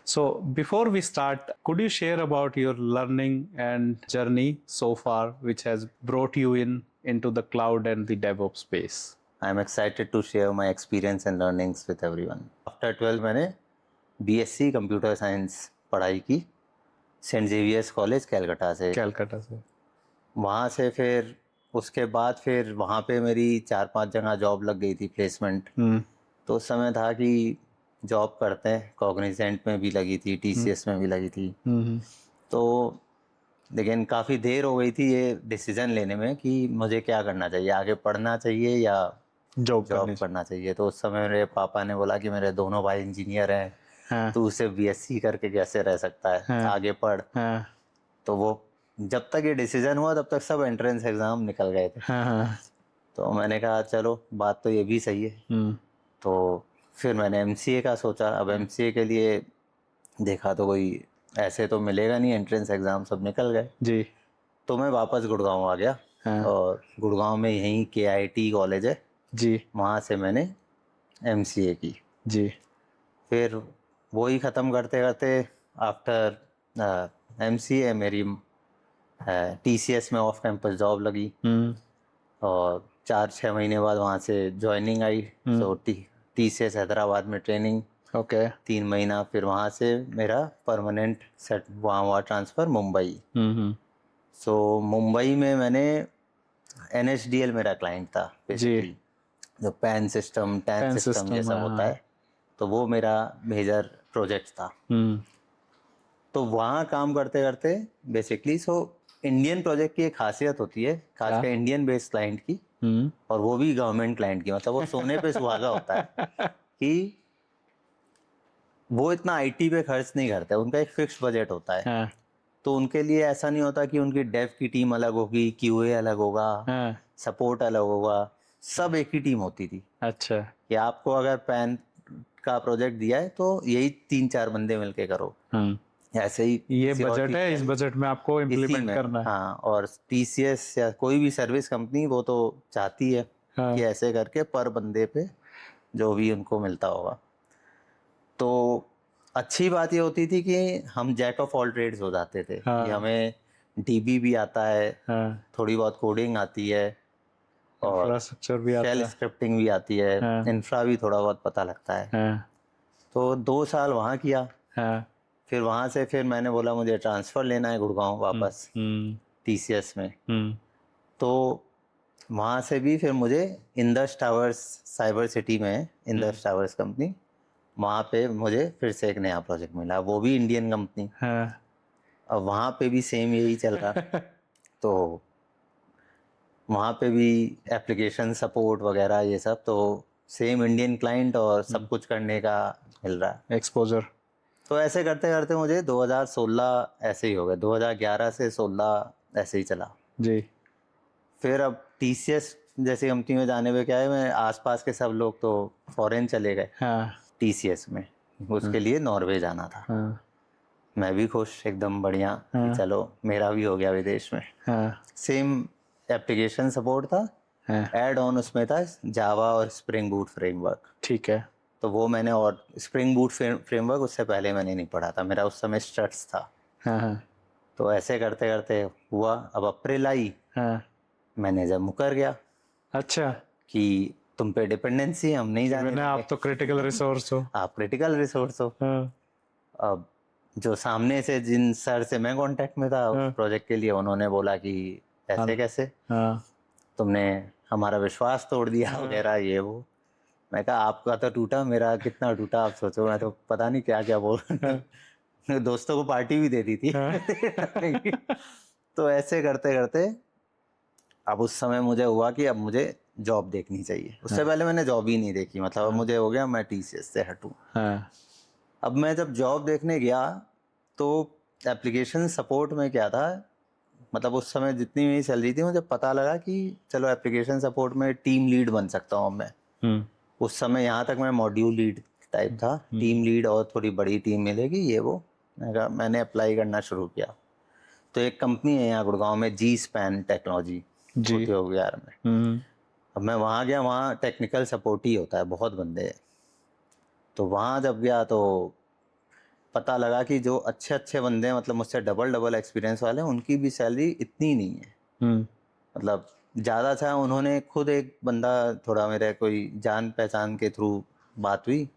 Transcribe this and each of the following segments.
So, before we start, could you share about your learning and journey so far, which has brought you into the cloud and the DevOps space? I'm excited to share my experience and learnings with everyone. After 12 मैंने BSc computer science पढ़ाई की Saint Xavier's college Calcutta से। कैलकाटा से वहाँ से फिर उसके बाद फिर वहाँ पे मेरी 4-5 जगह जॉब लग गई थी, प्लेसमेंट। तो उस समय था कि जॉब करते हैं, कॉग्निजेंट में भी लगी थी, TCS में भी लगी थी। तो लेकिन काफ़ी देर हो गई थी ये डिसीज़न लेने में कि मुझे क्या करना चाहिए, आगे पढ़ना चाहिए या जॉब करना चाहिए। तो उस समय मेरे पापा ने बोला कि मेरे दोनों भाई इंजीनियर हैं, तो उसे BSc करके कैसे रह सकता है, आगे पढ़। तो वो जब तक ये डिसीजन हुआ तब तक सब एंट्रेंस एग्जाम निकल गए थे। तो मैंने कहा चलो बात तो ये भी सही है। तो फिर मैंने MCA का सोचा। अब MCA के लिए देखा तो कोई ऐसे तो मिलेगा नहीं, एंट्रेंस एग्जाम सब निकल गए जी। तो मैं वापस गुड़गांव आ गया। और गुड़गांव में यहीं KIT कॉलेज है जी, वहाँ से मैंने MCA की जी। फिर वही ख़त्म करते करते आफ्टर MCA मेरी TCS में ऑफ कैंपस जॉब लगी। और 4-6 महीने बाद वहाँ से ज्वाइनिंग आई। तो TCS हैदराबाद में ट्रेनिंग, ओके। 3 महीना, फिर वहाँ से मेरा परमानेंट सेट वहाँ हुआ ट्रांसफ़र मुंबई। सो मुंबई में मैंने NSDL मेरा क्लाइंट था बेसिकली, जो पैन सिस्टम टैन सिस्टम ये सब होता है, तो वो मेरा मेजर प्रोजेक्ट था। तो वहाँ काम करते करते बेसिकली इंडियन प्रोजेक्ट की एक खासियत होती है, खासकर इंडियन बेस्ड क्लाइंट की, और वो भी गवर्नमेंट क्लाइंट की, मतलब वो सोने पे सुहागा होता है कि वो इतना IT पे खर्च नहीं करते, उनका एक फिक्स बजट होता है। तो उनके लिए ऐसा नहीं होता कि उनकी डेव की टीम अलग होगी, QA अलग होगा, सपोर्ट अलग होगा, सब एक ही टीम होती थी। अच्छा। कि आपको अगर पैन का प्रोजेक्ट दिया है तो यही 3-4 बंदे मिलके करो। ऐसे ही ये बजट है, इस बजट में आपको इम्प्लीमेंट करना है। हाँ, और TCS या कोई भी सर्विस कंपनी वो तो चाहती है कि ऐसे करके पर बंदे पे जो भी उनको मिलता होगा। तो अच्छी बात ये होती थी कि हम जैक ऑफ ऑल ट्रेड्स हो जाते थे। कि हमें DB भी आता है, थोड़ी बहुत कोडिंग आती है, और इंफ्रास्ट्रक्चर भी आता शेल है, स्क्रिप्टिंग भी आती है, इंफ्रा भी थोड़ा बहुत पता लगता है। तो 2 साल वहाँ किया। फिर वहाँ से फिर मैंने बोला मुझे ट्रांसफ़र लेना है गुड़गांव वापस TCS में। तो वहाँ से भी फिर मुझे इंडस टावर्स, साइबर सिटी में इंडस टावर्स कंपनी, वहाँ पे मुझे फिर से एक नया प्रोजेक्ट मिला, वो भी इंडियन कंपनी। अब वहाँ पे भी सेम यही चल रहा। तो वहाँ पे भी एप्लीकेशन सपोर्ट वगैरह ये सब, तो सेम इंडियन क्लाइंट और सब कुछ करने का मिल रहा है एक्सपोजर। तो ऐसे करते करते मुझे 2016 ऐसे ही हो गया, 2011 से 16 ऐसे ही चला जी। फिर अब TCS जैसी कंपनी में जाने में क्या है, मैं आसपास के सब लोग तो फॉरेन चले गए। TCS में उसके लिए नॉर्वे जाना था। मैं भी खुश, एकदम बढ़िया कि चलो मेरा भी हो गया विदेश में। सेम एप्लीकेशन सपोर्ट था, ऐड ऑन उसमें था जावा और स्प्रिंग बूट फ्रेमवर्क। ठीक है। तो वो मैंने, और स्प्रिंग बूट फ्रेमवर्क उससे पहले मैंने नहीं पढ़ा था, मेरा उस समय स्ट्रट्स था। तो ऐसे करते करते हुआ, अब अप्रैल आई, मैनेजर मुकर गया। अच्छा। कि तुम पे डिपेंडेंसी, हम नहीं जाने देंगे, आप तो क्रिटिकल रिसोर्स हो, आप क्रिटिकल रिसोर्स हो। अब जो सामने से जिन सर से मैं कांटेक्ट में था उस प्रोजेक्ट के लिए, उन्होंने बोला कि ऐसे कैसे, तुमने हमारा विश्वास तोड़ दिया वगैरह ये वो। मैं कहा आपका तो टूटा, मेरा कितना टूटा आप सोचो, मैं तो पता नहीं क्या क्या बोल दोस्तों को पार्टी भी दे दी थी। तो ऐसे करते करते अब उस समय मुझे हुआ कि अब मुझे जॉब देखनी चाहिए। उससे पहले मैंने जॉब ही नहीं देखी, मतलब अब मुझे हो गया मैं TCS से हटूं। अब मैं जब जॉब देखने गया तो एप्लीकेशन सपोर्ट में क्या था, मतलब उस समय जितनी मेरी सैलरी थी, मुझे पता लगा कि चलो एप्लीकेशन सपोर्ट में टीम लीड बन सकता हूँ मैं। उस समय यहाँ तक मैं मॉड्यूल लीड टाइप था, टीम लीड और थोड़ी बड़ी टीम मिलेगी ये वो। मैंने अप्लाई करना शुरू किया। तो एक कंपनी है यहाँ गुड़गांव में, G-SPAN टेक्नोलॉजी, उद्योग विहार में। अब मैं वहाँ गया, वहाँ टेक्निकल सपोर्ट ही होता है, बहुत बंदे हैं। तो वहाँ जब गया तो पता लगा कि जो अच्छे अच्छे बंदे हैं, मतलब मुझसे डबल डबल एक्सपीरियंस वाले हैं, उनकी भी सैलरी इतनी नहीं है। मतलब ज़्यादा था। उन्होंने खुद, एक बंदा थोड़ा मेरे कोई जान पहचान के थ्रू बात हुई,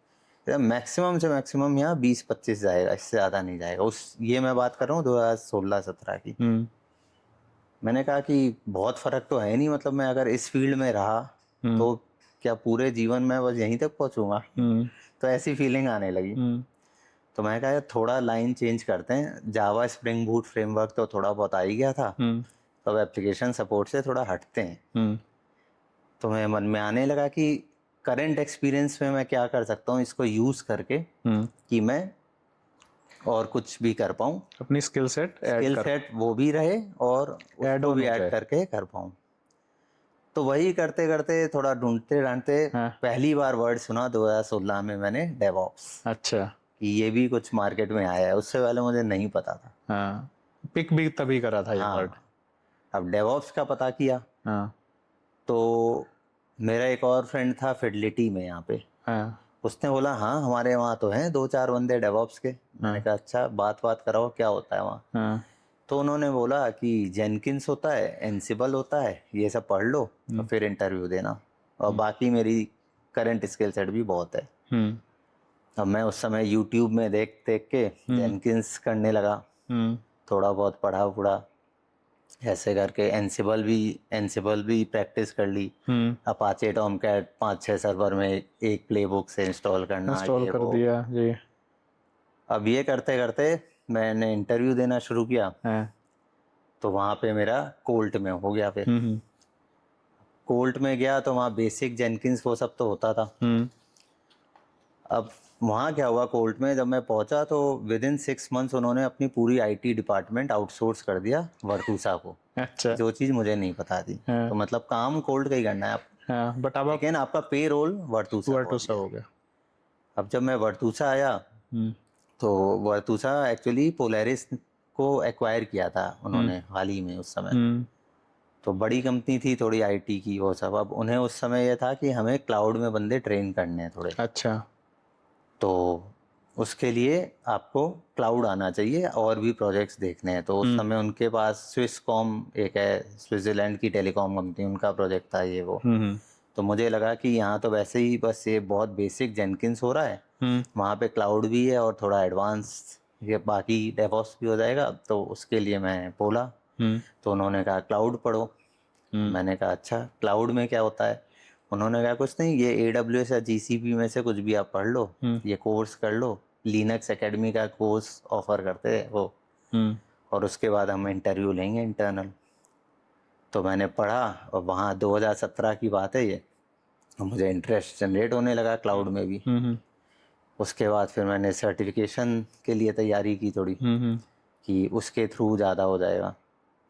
मैक्सिमम से मैक्सिमम यहाँ 20-25 जाएगा, इससे ज़्यादा नहीं जाएगा। ये मैं बात कर रहा हूँ 2016-17 की। मैंने कहा कि बहुत फ़र्क तो है नहीं, मतलब मैं अगर इस फील्ड में रहा तो क्या पूरे जीवन में बस यहीं तक पहुँचूंगा? तो ऐसी फीलिंग आने लगी। तो मैंने कहा यार थोड़ा लाइन चेंज करते हैं। जावा स्प्रिंग बूट फ्रेमवर्क तो थोड़ा बहुत आ ही गया था, तो अब एप्लीकेशन सपोर्ट से थोड़ा हटते हैं। तो मैं मन में आने लगा कि करंट एक्सपीरियंस में मैं क्या कर सकता हूँ, इसको यूज़ करके कि मैं और कुछ भी कर पाऊँ, अपनी स्किल सेट वो भी रहे और उसको भी ऐड करके कर पाऊँ। तो वही करते करते थोड़ा ढूंढते ढांढते पहली बार वर्ड सुना 2016 में मैंने, डेवऑप्स। अच्छा, कि ये भी कुछ मार्केट में आया है, उससे पहले मुझे नहीं पता था। हाँ, पिक भी तभी करा था ये वर्ड। अब डेवऑप्स का पता किया। तो मेरा एक और फ्रेंड था फिडलिटी में यहाँ पे। उसने बोला हाँ हमारे वहाँ तो हैं 2-4 बंदे डेवऑप्स के। मैंने कहा अच्छा, बात कराओ, क्या होता है वहाँ? तो उन्होंने बोला कि जेनकिंस होता है, एनसिबल होता है, ये सब पढ़ लो और फिर इंटरव्यू देना, और बाकी मेरी करंट स्किल सेट भी बहुत है। अब मैं उस समय यूट्यूब में देख के जेनकिंस करने लगा, थोड़ा बहुत पढ़ा ऐसे करके एनसिबल भी प्रैक्टिस कर ली। अपाचे टॉमकैट 5-6 सर्वर में एक प्लेबुक से इंस्टॉल कर दिया जी। अब ये करते करते मैंने इंटरव्यू देना शुरू किया। तो वहाँ पे मेरा कोल्ट में हो गया। फिर कोल्ट में गया तो वहाँ बेसिक जेनकिंस वो सब तो होता था। अब वहाँ क्या हुआ, कोल्ट में जब मैं पहुंचा तो विदिन 6 मंथ्स उन्होंने अपनी पूरी आईटी डिपार्टमेंट आउटसोर्स कर दिया वर्तूसा को। अच्छा, जो चीज़ मुझे नहीं पता थी। तो मतलब काम कोल्ट का ही करना है आप, बट अब लेकिन आपका पे रोल वर्तूसा हो गया। अब जब मैं वर्तूसा आया तो वर्तूसा एक्चुअली पोलैरिस को एक्वायर किया था उन्होंने हाल ही में उस समय। तो बड़ी कंपनी थी थोड़ी आईटी की वो सब। अब उन्हें उस समय ये था कि हमें क्लाउड में बंदे ट्रेन करने हैं थोड़े। अच्छा, तो उसके लिए आपको क्लाउड आना चाहिए और भी प्रोजेक्ट्स देखने हैं। तो उस समय उनके पास स्विसकॉम एक है, स्विट्जरलैंड की टेलीकॉम कंपनी, उनका प्रोजेक्ट था ये वो। तो मुझे लगा कि यहाँ तो वैसे ही बस ये बहुत बेसिक जेनकिंस हो रहा है, वहाँ पे क्लाउड भी है और थोड़ा एडवांस ये बाकी डेवऑप्स भी हो जाएगा। तो उसके लिए मैं बोला। तो उन्होंने कहा क्लाउड पढ़ो। मैंने कहा अच्छा, क्लाउड में क्या होता है? उन्होंने कहा कुछ नहीं, ये AWS या GCP में से कुछ भी आप पढ़ लो, ये कोर्स कर लो। लिनक्स एकेडमी का कोर्स ऑफर करते हैं वो, और उसके बाद हम इंटरव्यू लेंगे इंटरनल। तो मैंने पढ़ा और वहाँ 2017 की बात है ये, मुझे इंटरेस्ट जनरेट होने लगा क्लाउड में भी। उसके बाद फिर मैंने सर्टिफिकेशन के लिए तैयारी की थोड़ी, कि उसके थ्रू ज़्यादा हो जाएगा।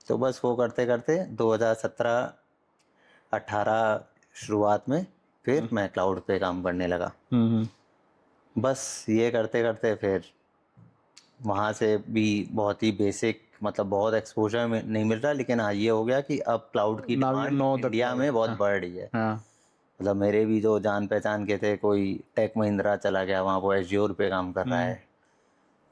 तो बस वो करते करते 2017-18 शुरुआत में फिर मैं क्लाउड पे काम करने लगा। बस ये करते करते फिर वहाँ से भी बहुत ही बेसिक, मतलब बहुत एक्सपोजर में नहीं मिल रहा, लेकिन हाँ ये हो गया कि अब क्लाउड की डिमांड इंडिया में बहुत बढ़ रही है। मतलब मेरे भी जो जान पहचान के थे, कोई टेक महिंद्रा चला गया, वहाँ वो एज्योर पे काम कर रहा है,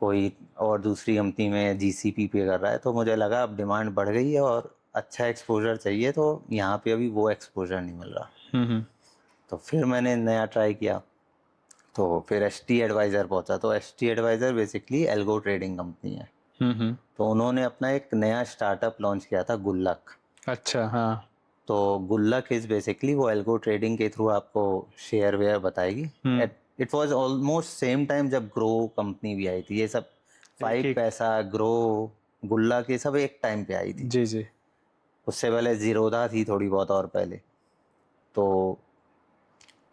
कोई और दूसरी कंपनी में GCP पे कर रहा है। तो मुझे लगा अब डिमांड बढ़ गई है और अच्छा एक्सपोजर चाहिए, तो यहाँ पे अभी वो एक्सपोजर नहीं मिल रहा। तो फिर मैंने नया ट्राई किया, तो फिर ST एडवाइज़र पहुंचा। तो ST adviser basically algo trading company है। तो उन्होंने अपना एक नया स्टार्टअप लॉन्च किया था, गुल्लक। अच्छा, हाँ। तो गुल्लक इज बेसिकली वो एल्गो ट्रेडिंग के थ्रू आपको शेयर वेयर बताएगी। It was almost same time जब ग्रो कंपनी भी आई थी। ये सब 5 पैसा, ग्रो, गुल्लक, ये सब एक टाइम पे आई थी। जी। उससे पहले जीरोधा थी थोड़ी बहुत और पहले। तो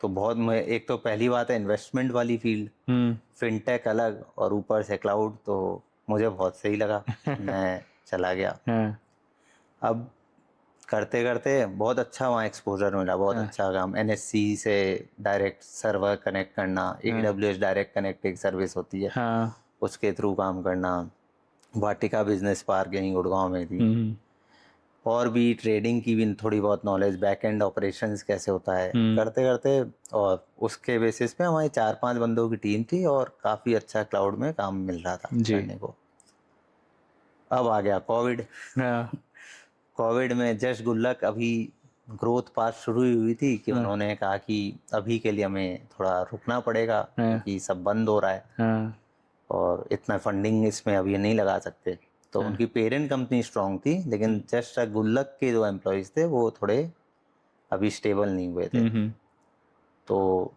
बहुत, एक तो पहली बात है इन्वेस्टमेंट वाली फील्ड, फिनटेक अलग और ऊपर से क्लाउड, तो मुझे बहुत सही लगा। मैं चला गया। अब करते करते बहुत अच्छा वहाँ एक्सपोजर मिला, बहुत अच्छा काम। NSC से डायरेक्ट सर्वर कनेक्ट करना, AWS डायरेक्ट कनेक्ट एक सर्विस होती है, उसके थ्रू काम करना। वाटिका बिजनेस पार्क यहीं गुड़गांव में थी। और भी ट्रेडिंग की भी थोड़ी बहुत नॉलेज, बैक एंड ऑपरेशंस कैसे होता है करते करते, और उसके बेसिस पे हमारी 4-5 बंदों की टीम थी और काफ़ी अच्छा क्लाउड में काम मिल रहा था करने को। अब आ गया कोविड। कोविड में जस्ट गुल्लक अभी ग्रोथ पाथ शुरू ही हुई थी कि उन्होंने कहा कि अभी के लिए हमें थोड़ा रुकना पड़ेगा क्योंकि सब बंद हो रहा है और इतना फंडिंग इसमें अभी नहीं लगा सकते। तो उनकी पेरेंट कंपनी स्ट्रांग थी, लेकिन जस्ट गुल्लक के जो एम्प्लॉयज़ थे वो थोड़े अभी स्टेबल नहीं हुए थे। तो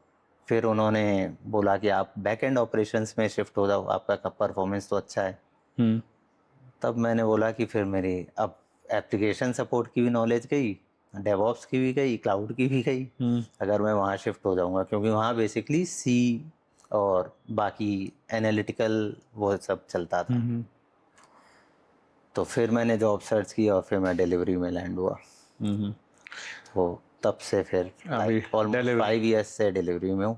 फिर उन्होंने बोला कि आप बैक एंड ऑपरेशंस में शिफ्ट हो जाओ, आपका परफॉर्मेंस तो अच्छा है। तब मैंने बोला कि फिर मेरी अब एप्लीकेशन सपोर्ट की भी नॉलेज गई, डेवऑप्स की भी गई, क्लाउड की भी गई, अगर मैं वहाँ शिफ्ट हो जाऊँगा, क्योंकि वहाँ बेसिकली सी और बाकी एनालिटिकल वो सब चलता था। तो फिर मैंने जॉब सर्च की और फिर मैं डिलीवरी में लैंड हुआ। तो तब से फिर ऑलमोस्ट 5 इयर्स से डिलीवरी में हूँ।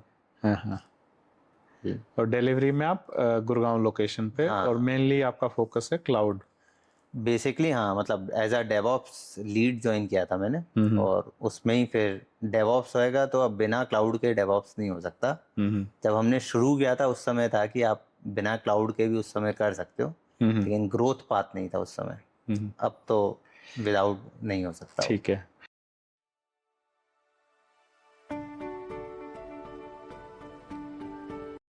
और डिलीवरी में आप गुड़गांव लोकेशन पे, और मेनली आपका फोकस है क्लाउड बेसिकली। हाँ, मतलब as a DevOps lead join किया था मैंने, और उसमें ही फिर डेवऑप्स होएगा तो अब बिना क्लाउड के डेवऑप्स नहीं हो सकता। जब हमने शुरू किया था उस समय था कि आप बिना क्लाउड के भी उस समय कर सकते हो, लेकिन ग्रोथ पाथ नहीं था उस समय। अब तो विदाउट नहीं हो सकता। ठीक है।